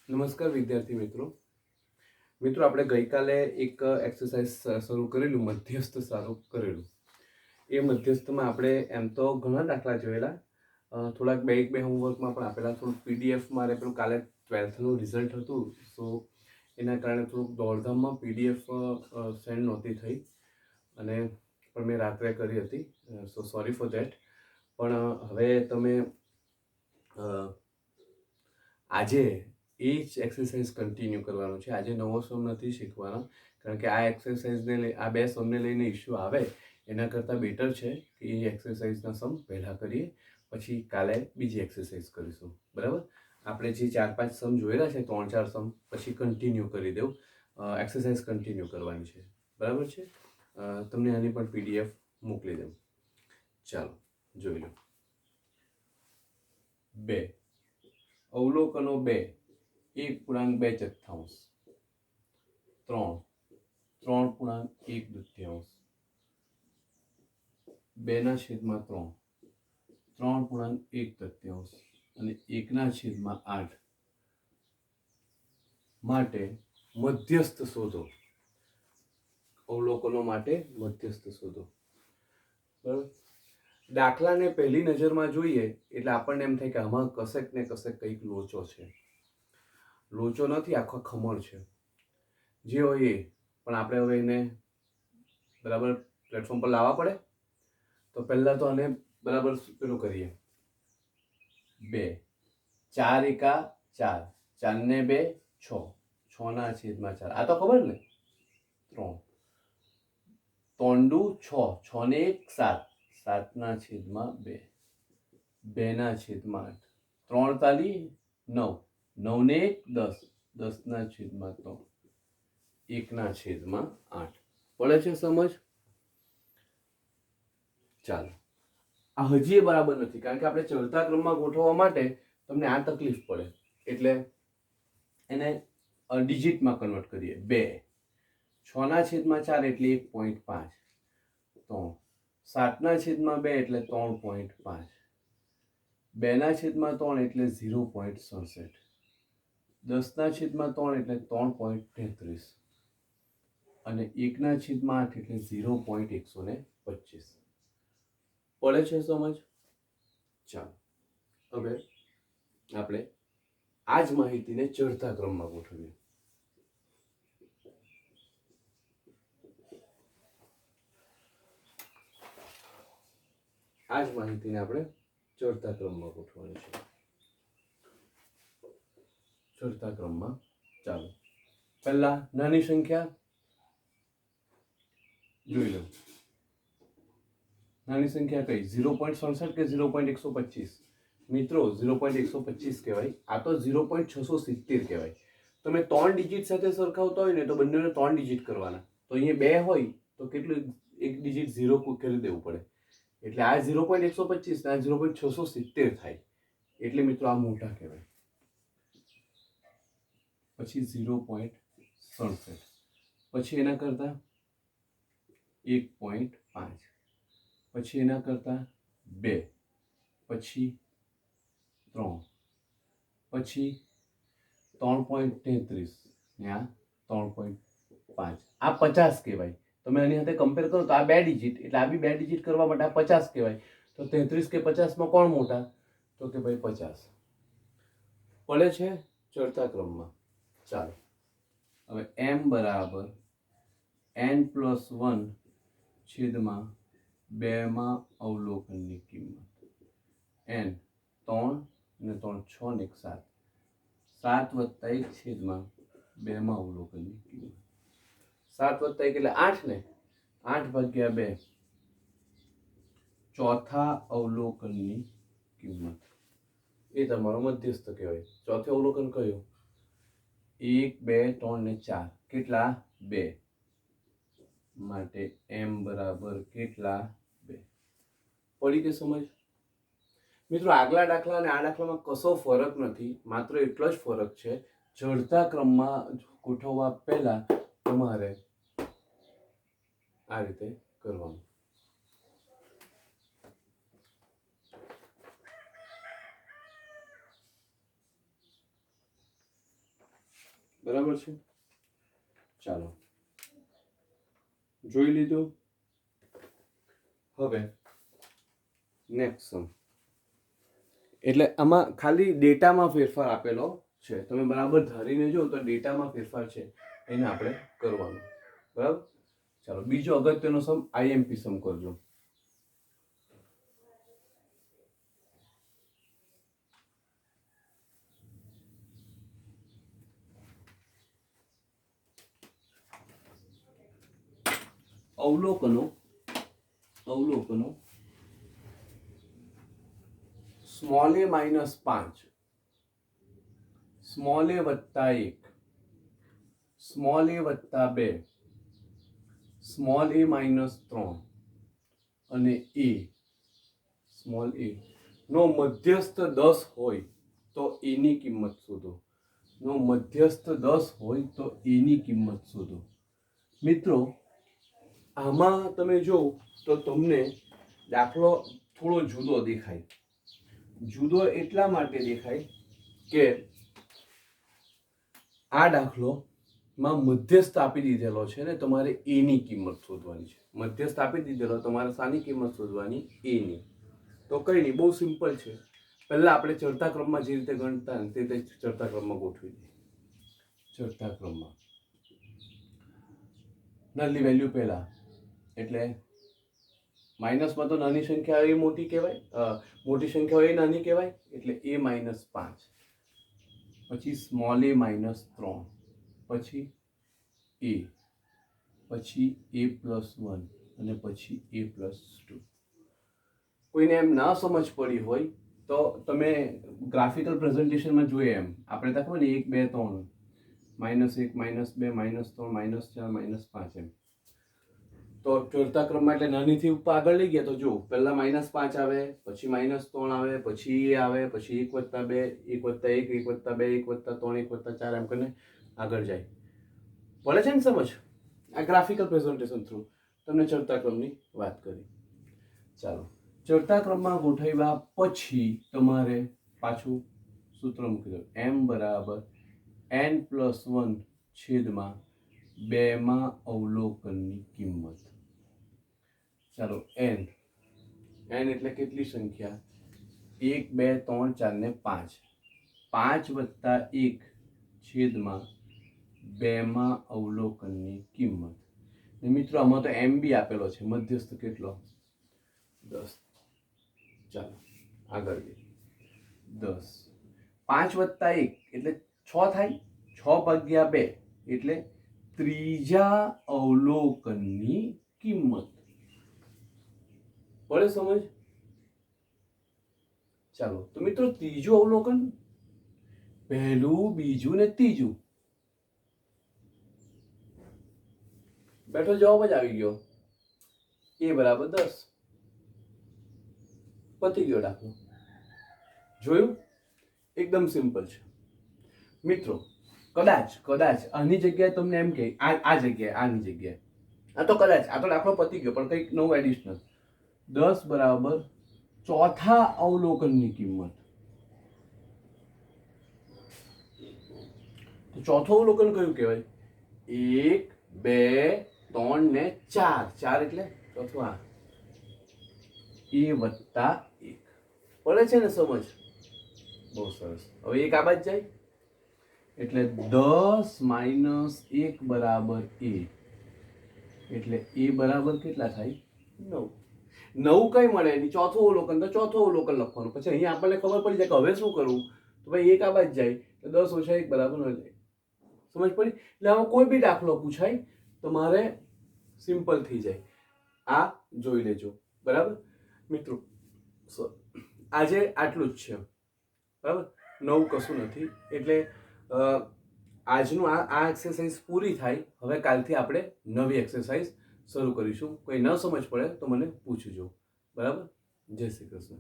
નમસ્કાર વિદ્યાર્થી મિત્રો આપણે ગઈકાલે એક એક્સરસાઇઝ શરૂ કરેલું, મધ્યસ્થ સારું કરેલું. એ મધ્યસ્થમાં આપણે એમ તો ઘણા દાખલા જોયેલા, થોડાક બે હોમવર્કમાં પણ આપેલા, થોડુંક પીડીએફ મારે પેલું કાલે 12થનું રિઝલ્ટ હતું, સો એના કારણે થોડુંક દોડધામમાં પીડીએફ સેન્ડ નહોતી થઈ અને પણ મેં રાત્રે કરી હતી, સો સોરી ફોર દેટ. પણ હવે તમે આજે એ જ એક્સરસાઇઝ કન્ટિન્યુ કરવાનું છે. આજે નવો સમ નથી શીખવાનો, કારણ કે આ એક્સરસાઇઝને લઈ આ બે સમને લઈને ઇશ્યુ આવે એના કરતાં બેટર છે કે એ એક્સરસાઇઝના સમ પહેલાં કરીએ, પછી કાલે બીજી એક્સરસાઇઝ કરીશું. બરાબર? આપણે જે 4-5 સમ જોયેલા છે, 3-4 સમ, પછી કન્ટિન્યુ કરી દઉં. એક્સરસાઇઝ કન્ટિન્યુ કરવાની છે. બરાબર છે? તમને આની પણ પીડીએફ મોકલી દઉં. ચાલો જોઈ લો. 2 અવલોકનો 2 1.2 3 3.1 2/3 3.1 અને 1/8 માટે મધ્યસ્થ શોધો. અવલોકનો માટે મધ્યસ્થ શોધો. બરાબર? દાખલાને પહેલી નજરમાં જોઈએ એટલે આપણને એમ થાય કે આમાં કશેક ને કશેક કંઈક લોચો છે. લોચો નથી, આખો ખમણ છે. જે હોય એ, પણ આપણે હવે એને બરાબર પ્લેટફોર્મ પર લાવવા પડે. તો પહેલા તો આને બરાબર પેલું કરીએ. 2 4 એકા 4, 4 ને 2 6, 6/4. આ તો ખબર ને. 3 3 દુ 6, 6 ને 1 7, 7/2, 2/8. 3 તાલી 9, 9 ને 1 10, 10/3, 1/8. પડે છે સમજ? ચાલો, આ હજી બરાબર નથી, કારણ કે આપણે ચડતા ક્રમમાં ગોઠવવા માટે તમને આ તકલીફ પડે, એટલે એને ડિજિટમાં કન્વર્ટ કરીએ. 2 6/4 એટલે 1.5, 3 7/2 એટલે 3.5, 2/3 એટલે 0.67, 10/3 એટલે 3.33 અને 1/8 એટલે 0.125. પડે છે સમજ? ચાલો, હવે આપણે આ જ માહિતીને ચડતા ક્રમમાં ગોઠવીએ. આ જ માહિતીને આપણે ચડતા ક્રમમાં ગોઠવવાની છે. ચડતા ક્રમમાં ચાલો, પહેલા નાની સંખ્યા જોઈ લો. નાની સંખ્યા કઈ? 0.67 કે 0.125? મિત્રો 0.125 કહેવાય. આ તો 0.670 કહેવાય. તમે 3 ડિજિટ સાથે સરખાવતા હોય ને તો બંનેને 3 ડિજિટ કરવાના. તો અહીંયા 2 હોય તો કેટલું એક ડિજિટ 0 કરી દેવું પડે. એટલે આ 0.125 ને આ 0.670 થાય. એટલે મિત્રો આ મોટા કહેવાય. પછી 0.67, પછી એના કરતા 1.5, પછી એના કરતા 2, પછી 3, પછી 3.33 ને આ 3.5. આ 50 કહેવાય. તમે આની સાથે કમ્પેર કરો તો આ 2 ડિજિટ, એટલે આ બી 2 ડિજિટ કરવા માટે આ 50 કહેવાય. તો 33 કે 50 માં કોણ મોટા? તો કે ભાઈ 50. પડે છે ચડતા ક્રમમાં. ચાલો, હવે m બરાબર n+1 છેદમાં 2 માં અવલોકનની કિંમત. n 3 ને 3 6 ને 7, 7 + 1 છેદમાં 2 માં અવલોકનની કિંમત. 7 + 1 એટલે 8 ને, 8/2 ચોથા અવલોકનની કિંમત. એ તમારો મધ્યસ્થ કહેવાય. ચોથું અવલોકન કયું? 1 2 3 ને 4. કેટલા? 2. માટે m બરાબર કેટલા? 2. પડી કે સમજ? મિત્રો આગલા દાખલા અને આ દાખલામાં કશો ફરક નથી, માત્ર એટલો જ ફરક છે ચડતા ક્રમમાં ગોઠવવા પહેલા તમારે આ રીતે કરવાનું. બરાબર છે. ચાલો જોઈ લીધું. હવે નેક્સ્ટ સમ, એટલે આમાં ખાલી ડેટામાં ફેરફાર આપેલો છે. તમે બરાબર ધારીને જો તો ડેટામાં ફેરફાર છે એને આપણે કરવાનું. બરાબર. ચાલો બીજો અગત્યનો સમ આઈએમપી સમ કરજો. અવલોકનો small a -5, small a +1, small a +2, small a -3 અને a સ્મોલ a નો મધ્યસ્થ 10 હોય તો એની કિંમત શોધો. નો મધ્યસ્થ 10 હોય તો એની કિંમત શોધો. મિત્રો આમાં તમે જો તો તમને દાખલો થોડો જુદો દેખાય. જુદો એટલા માટે દેખાય કે આ દાખલો માં મધ્યસ્થ આપી દીધેલો છે ને તમારે a ની કિંમત શોધવાની છે. મધ્યસ્થ આપી દીધેલો, તમારે શાની કિંમત શોધવાની? a ની. તો કઈ નહીં, બહુ સિમ્પલ છે. પહેલા આપણે ચડતા ક્રમમાં જે રીતે ગણતા ને તે ચડતા ક્રમમાં ગોઠવી દઈએ. ચડતા ક્રમમાં નાની વેલ્યુ પહેલા, એટલે માઇનસમાં તો નાની સંખ્યા હોય એ મોટી કહેવાય, મોટી સંખ્યા હોય એ નાની કહેવાય, એટલે a -5, પછી સ્મોલ a -3, પછી a, પછી a +1 અને પછી a +2. કોઈને એમ ના સમજ પડી હોય તો તમે ગ્રાફિકલ પ્રેઝન્ટેશનમાં જોઈએ એમ આપણે તો ખબર ને 1 2 3 -1 -2 -3 -4 -5 એમ. તો ચડતા ક્રમમાં એટલે નાનીથી ઉપર આગળ લઈ ગયા તો જો પહેલા -5 આવે, પછી -3 આવે, પછી a આવે, પછી 1 + 2 1 + 1 1 + 2 1 + 3 1 + 4 એમ કરીને આગળ જાય. પડે છે ને સમજ? આ ગ્રાફિકલ પ્રેઝન્ટેશન થ્રુ તમને ચડતા ક્રમની વાત કરી. ચાલો ચડતા ક્રમમાં ગોઠવ્યા પછી તમારે પાછું સૂત્ર મૂકી દો. m = n+1/2 માં અવલોકનની કિંમત. ચાલો n એટલે કેટલી સંખ્યા? 1 2 3 4 ને 5. 5 + 1/2 માં અવલોકનની કિંમત. મિત્રો આમાં તો m બી આપેલો છે, મધ્યસ્થ કેટલો? 10. ચાલો આગળ જઈએ. 10 5 + 1 એટલે 6 થાય. 6/2 એટલે ત્રીજા અવલોકનની કિંમત. પડે સમજ? ચાલો તો મિત્રો ત્રીજું અવલોકન, પહેલું, બીજું ને ત્રીજું. બેઠો જવાબ જ આવી ગયો. a = 10. પતી ગયો દાખલો. જોયું? એકદમ સિમ્પલ છે. મિત્રો કદાચ આની જગ્યાએ તમને એમ કે આ જગ્યાએ આની જગ્યાએ આ તો કદાચ આ તો દાખલો પતી ગયો પણ કંઈક નવું એડિશનલ. 10 = ચોથા અવલોકનની કિંમત. તો ચોથું અવલોકન કયું કહેવાય? 1 2 3 ને 4. 4 એટલે ચોથું આ a + 1. પડે છે ને સમજ? બહુ સરસ. હવે એક આ બાજુ જાય એટલે 10 - 1 = a. એટલે a બરાબર કેટલા થાય? 9. 9 કઈ મળે એની ચોથું અવલોકન, તો ચોથું અવલોકન લખવાનું. પછી અહીંયા આપણને ખબર પડી જાય કે હવે શું કરવું. તો ભાઈ એક આ બાજુ જાય તો 10 - 1 = 9. સમજ પડી? એટલે આમાં કોઈ બી દાખલો પૂછાય તો મારે સિમ્પલ થઈ જાય. આ જોઈ લેજો. બરાબર મિત્રો, આજે આટલું જ છે. બરાબર, નવું કશું નથી. એટલે આજનું આ એક્સરસાઇઝ પૂરી થાય. હવે કાલથી આપણે નવી એક્સરસાઇઝ શરૂ કરીશું. કોઈ ન સમજ પડે તો મને પૂછજો. બરાબર? જય શ્રી કૃષ્ણ.